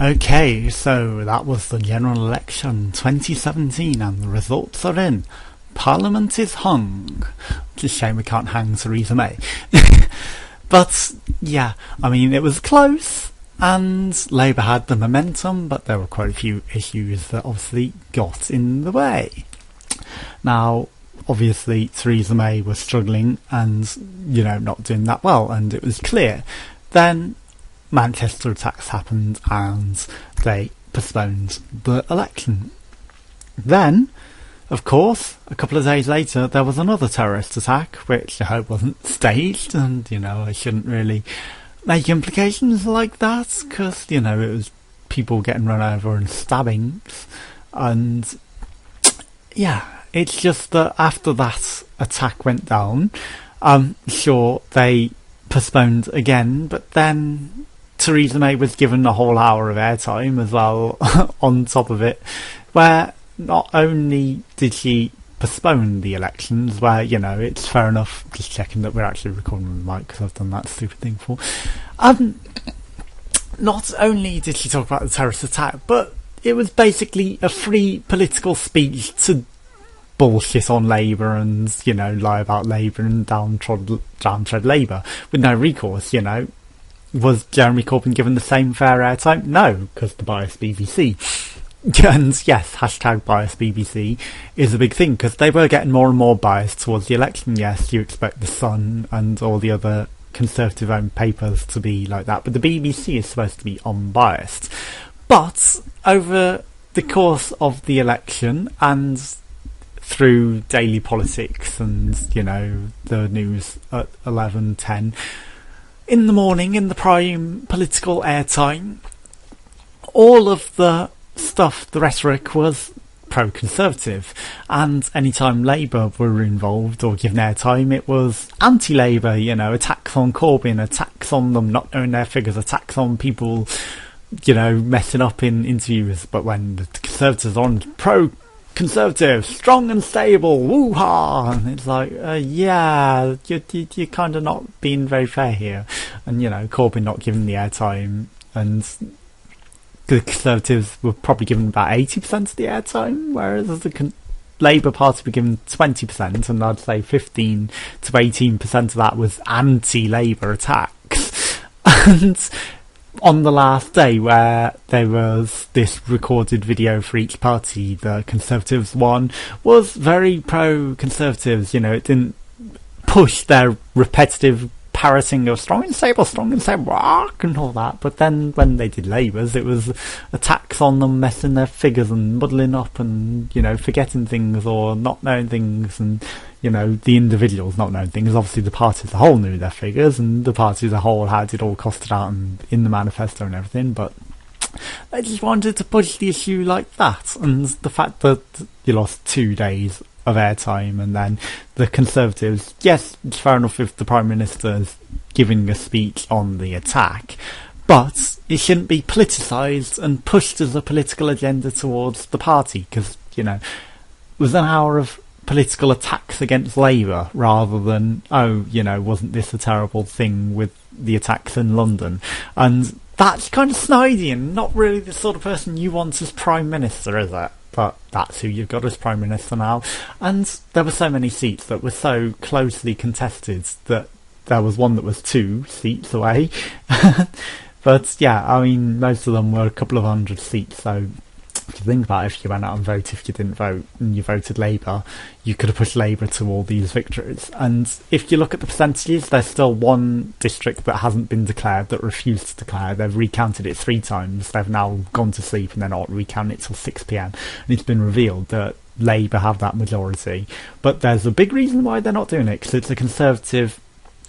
Okay, so that was the general election 2017 and the results are in. Parliament is hung. It's a shame we can't hang Theresa May. But yeah, I mean, it was close and Labour had the momentum, but there were quite a few issues that obviously got in the way. Now, obviously Theresa May was struggling and, not doing that well, and it was clear. Then Manchester attacks happened and they postponed the election. Then, of course, a couple of days later there was another terrorist attack, which I hope wasn't staged, and I shouldn't really make implications like that, because it was people getting run over and stabbings, and yeah, it's just that after that attack went down, sure, they postponed again, but then Theresa May was given a whole hour of airtime as well on top of it, where not only did she postpone the elections, where, it's fair enough, just checking that we're actually recording on the mic because I've done that stupid thing before. Not only did she talk about the terrorist attack, but it was basically a free political speech to bullshit on Labour and, lie about Labour and downtread Labour with no recourse, Was Jeremy Corbyn given the same fair airtime? No, because the biased BBC. And yes, hashtag biased BBC is a big thing, because they were getting more and more biased towards the election. Yes, you expect The Sun and all the other Conservative-owned papers to be like that, but the BBC is supposed to be unbiased. But over the course of the election and through daily politics and, the news at 11:10, in the morning, in the prime political airtime, all of the stuff, the rhetoric was pro-Conservative, and anytime Labour were involved or given airtime, it was anti-Labour, attacks on Corbyn, attacks on them not knowing their figures, attacks on people, messing up in interviews. But when the Conservatives are on, pro-Conservative, strong and stable, woo-ha, and it's like, yeah, you're kind of not being very fair here. And, Corbyn not giving the airtime, and the Conservatives were probably given about 80% of the airtime, whereas the Labour Party were given 20%, and I'd say 15 to 18% of that was anti-Labour attacks. And on the last day, where there was this recorded video for each party, the Conservatives one was very pro-Conservatives, it didn't push their repetitive parroting of strong and stable, and all that. But then when they did Labour's, it was attacks on them messing their figures and muddling up and, forgetting things or not knowing things, and, the individuals not knowing things. Obviously the party as a whole knew their figures, and the party as a whole had it all costed out and in the manifesto and everything, but they just wanted to push the issue like that. And the fact that you lost 2 days of airtime, and then the Conservatives, yes, it's fair enough if the Prime Minister's giving a speech on the attack, but it shouldn't be politicised and pushed as a political agenda towards the party, because, it was an hour of political attacks against Labour rather than, wasn't this a terrible thing with the attacks in London? And that's kind of snidey and not really the sort of person you want as Prime Minister, is it? But that's who you've got as Prime Minister now. And there were so many seats that were so closely contested that there was one that was 2 seats away. But yeah, I mean, most of them were a couple of hundred seats, so if you think about it, if you went out and voted, if you didn't vote and you voted Labour, you could have pushed Labour to all these victories. And if you look at the percentages, there's still one district that hasn't been declared, that refused to declare. They've recounted it 3 times. They've now gone to sleep and they're not recounting it till 6 p.m. And it's been revealed that Labour have that majority. But there's a big reason why they're not doing it, because it's a Conservative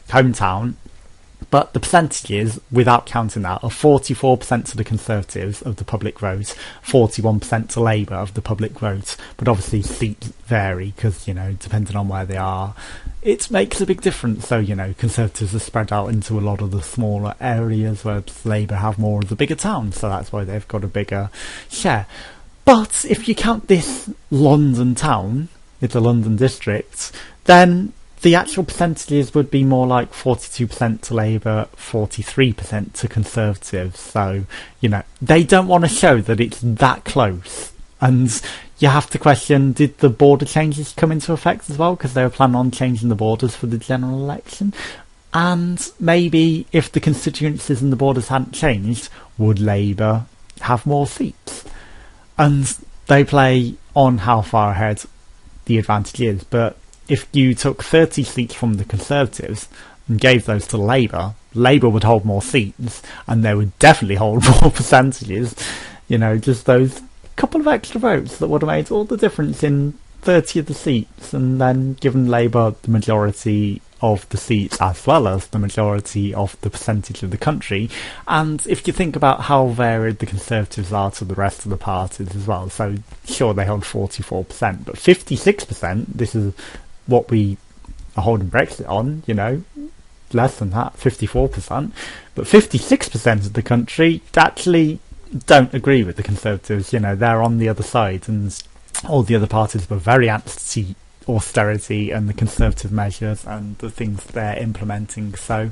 hometown. But the percentages, without counting that, are 44% to the Conservatives of the public vote, 41% to Labour of the public vote. But obviously seats vary because, depending on where they are, it makes a big difference. So, Conservatives are spread out into a lot of the smaller areas, whereas Labour have more of the bigger towns, so that's why they've got a bigger share. But if you count this London town, it's a London district, then the actual percentages would be more like 42% to Labour, 43% to Conservatives. So, they don't want to show that it's that close. And you have to question, did the border changes come into effect as well? Because they were planning on changing the borders for the general election. And maybe if the constituencies and the borders hadn't changed, would Labour have more seats? And they play on how far ahead the advantage is. But if you took 30 seats from the Conservatives and gave those to Labour, Labour would hold more seats, and they would definitely hold more percentages. Just those couple of extra votes that would have made all the difference in 30 of the seats, and then given Labour the majority of the seats as well as the majority of the percentage of the country. And if you think about how varied the Conservatives are to the rest of the parties as well, so sure, they hold 44%, but 56%, this is what we are holding Brexit on, less than that, 54%, but 56% of the country actually don't agree with the Conservatives. They're on the other side, and all the other parties were very anti-austerity and the Conservative measures and the things they're implementing. So,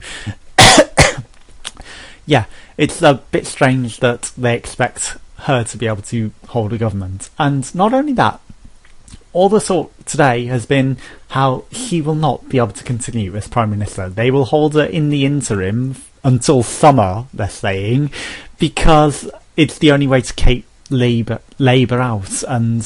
yeah, it's a bit strange that they expect her to be able to hold a government. And not only that, all the talk today has been how she will not be able to continue as Prime Minister. They will hold her in the interim until summer, they're saying, because it's the only way to keep Labour out. And,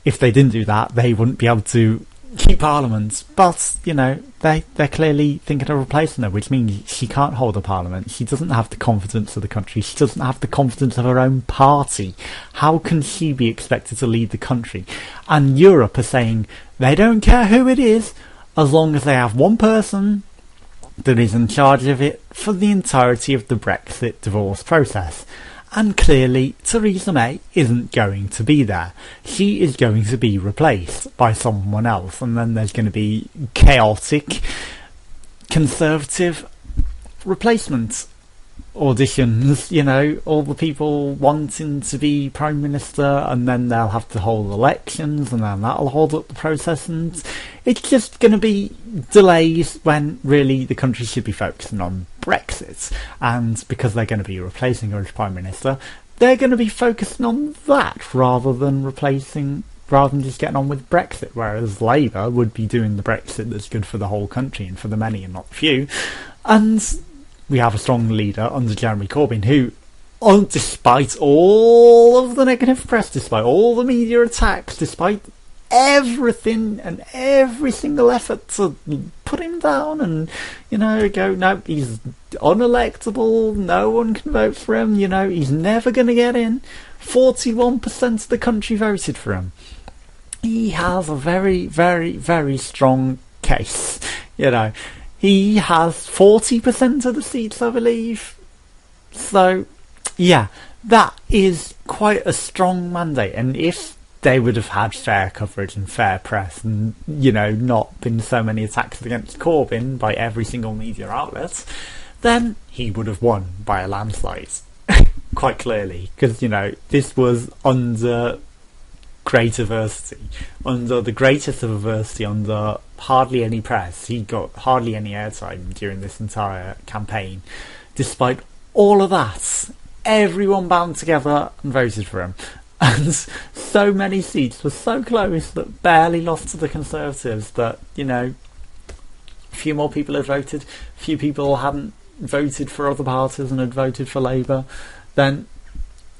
if they didn't do that, they wouldn't be able to keep Parliament. But, they're clearly thinking of replacing her, which means she can't hold a Parliament. She doesn't have the confidence of the country. She doesn't have the confidence of her own party. How can she be expected to lead the country? And Europe are saying they don't care who it is, as long as they have one person that is in charge of it for the entirety of the Brexit divorce process. And clearly, Theresa May isn't going to be there. She is going to be replaced by someone else, and then there's going to be chaotic Conservative replacement auditions, all the people wanting to be Prime Minister, and then they'll have to hold elections, and then that'll hold up the process, and it's just going to be delays when really the country should be focusing on Brexit. And because they're going to be replacing her as Prime Minister, they're going to be focusing on that rather than just getting on with Brexit, whereas Labour would be doing the Brexit that's good for the whole country and for the many and not the few. And we have a strong leader under Jeremy Corbyn who, despite all of the negative press, despite all the media attacks, despite everything and every single effort to put him down and, go, no, he's unelectable, no one can vote for him, he's never going to get in. 41% of the country voted for him. He has a very, very, very strong case, He has 40% of the seats, I believe. So, yeah, that is quite a strong mandate. And if they would have had fair coverage and fair press and, not been so many attacks against Corbyn by every single media outlet, then he would have won by a landslide. Quite clearly. Because, this was under great adversity. Under the greatest of adversity, under hardly any press. He got hardly any airtime during this entire campaign. Despite all of that, everyone bound together and voted for him. And so many seats were so close that barely lost to the Conservatives that, a few more people had voted, a few people hadn't voted for other parties and had voted for Labour, then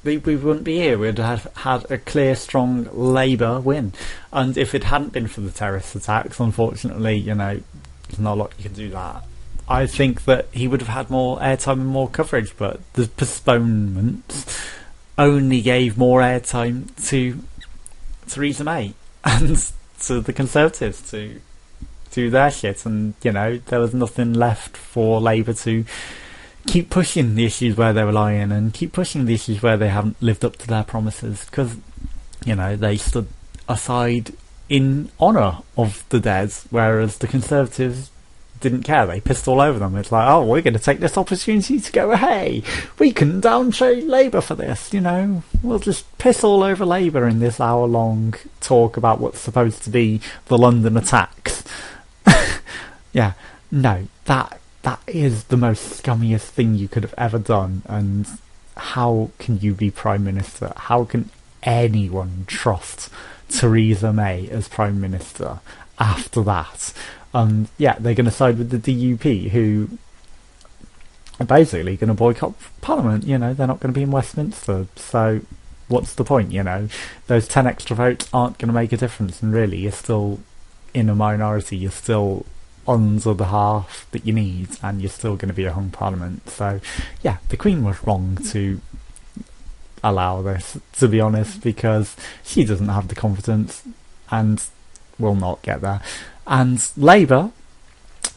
we wouldn't be here. We'd have had a clear, strong Labour win. And if it hadn't been for the terrorist attacks, unfortunately, there's not a lot you can do that. I think that he would have had more airtime and more coverage, but the postponements only gave more airtime to Theresa May and to the Conservatives to do their shit, and there was nothing left for Labour to keep pushing the issues where they were lying and keep pushing the issues where they haven't lived up to their promises, because they stood aside in honour of the dead, whereas the Conservatives didn't care. They pissed all over them. It's like, oh, we're going to take this opportunity to go, hey, we can downtrade Labour for this, we'll just piss all over Labour in this hour-long talk about what's supposed to be the London attacks. Yeah, no, that is the most scummiest thing you could have ever done, and how can you be Prime Minister? How can anyone trust Theresa May as Prime Minister after that? Yeah, they're going to side with the DUP, who are basically going to boycott Parliament. You know, they're not going to be in Westminster, so what's the point? You know, those 10 extra votes aren't going to make a difference, and really, you're still in a minority. You're still under the half that you need, and you're still going to be a hung Parliament. So, yeah, the Queen was wrong to allow this, to be honest, because she doesn't have the confidence and will not get there. And Labour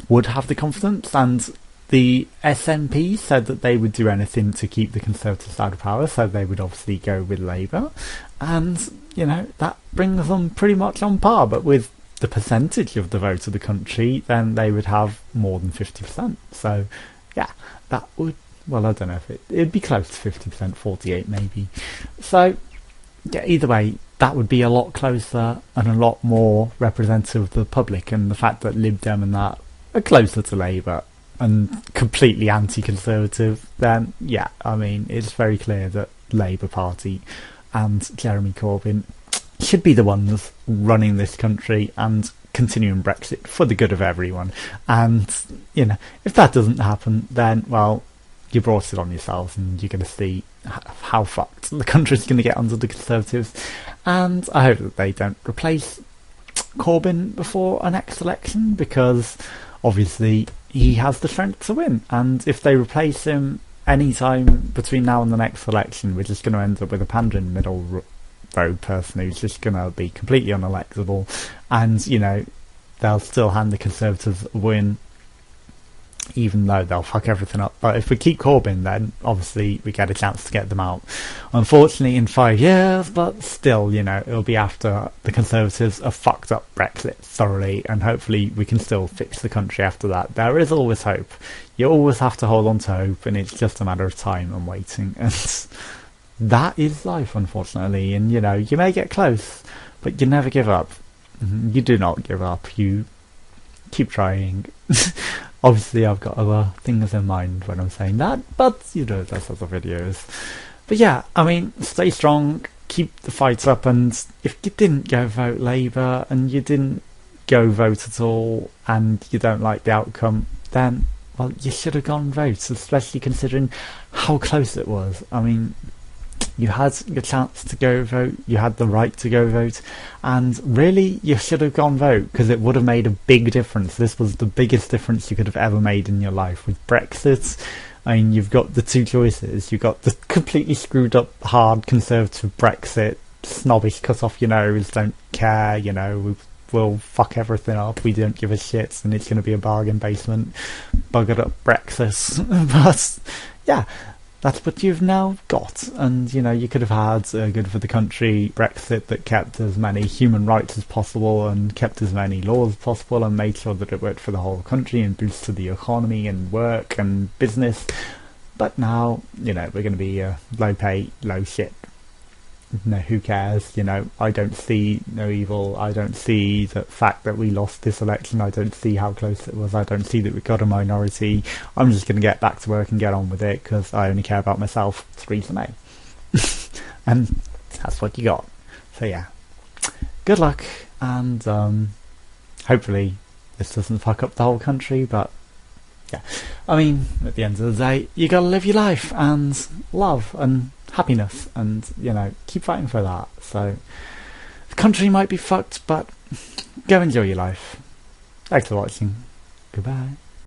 would have the confidence, and the SNP said that they would do anything to keep the Conservatives out of power, so they would obviously go with Labour. And, you know, that brings them pretty much on par, but with the percentage of the vote of the country, then they would have more than 50%. So, yeah, that would, well, I don't know if it'd be close to 50%, 48 maybe. So, yeah, either way, that would be a lot closer and a lot more representative of the public, and the fact that Lib Dem and that are closer to Labour and completely anti-conservative, then, yeah, I mean, it's very clear that Labour Party and Jeremy Corbyn should be the ones running this country and continuing Brexit for the good of everyone. And, you know, if that doesn't happen, then, well, you brought it on yourselves, and you're going to see how fucked the country's going to get under the Conservatives. And I hope that they don't replace Corbyn before a next election, because obviously he has the strength to win. And if they replace him any time between now and the next election, we're just going to end up with a pandering middle road person who's just going to be completely unelectable, and, you know, they'll still hand the Conservatives a win, even though they'll fuck everything up. But if we keep Corbyn, then obviously we get a chance to get them out. Unfortunately, in 5 years, but still, you know, it'll be after the Conservatives have fucked up Brexit thoroughly, and hopefully we can still fix the country after that. There is always hope. You always have to hold on to hope, and it's just a matter of time and waiting. And that is life, unfortunately. And, you know, you may get close, but you never give up. You do not give up. You keep trying. Obviously, I've got other things in mind when I'm saying that, but, you know, that's other videos. But yeah, I mean, stay strong, keep the fight up, and if you didn't go vote Labour, and you didn't go vote at all, and you don't like the outcome, then, well, you should have gone vote, especially considering how close it was. I mean, you had your chance to go vote, you had the right to go vote, and really you should have gone vote, because it would have made a big difference. This was the biggest difference you could have ever made in your life. With Brexit, I mean, you've got the two choices. You've got the completely screwed up, hard conservative Brexit, snobbish, cut off your nose, don't care, you know, we'll fuck everything up, we don't give a shit, and it's going to be a bargain basement, buggered up Brexit. But yeah, that's what you've now got. And, you know, you could have had a good for the country Brexit that kept as many human rights as possible, and kept as many laws as possible, and made sure that it worked for the whole country and boosted the economy and work and business. But now, you know, we're going to be low pay, low shit. No, who cares? You know, I don't see no evil. I don't see the fact that we lost this election. I don't see how close it was. I don't see that we got a minority. I'm just going to get back to work and get on with it, because I only care about myself. Theresa May. And that's what you got. So yeah, good luck, and hopefully this doesn't fuck up the whole country. But yeah, I mean, at the end of the day, you gotta live your life, and love and happiness, and, you know, keep fighting for that. So the country might be fucked, but go enjoy your life. Thanks for watching. Goodbye.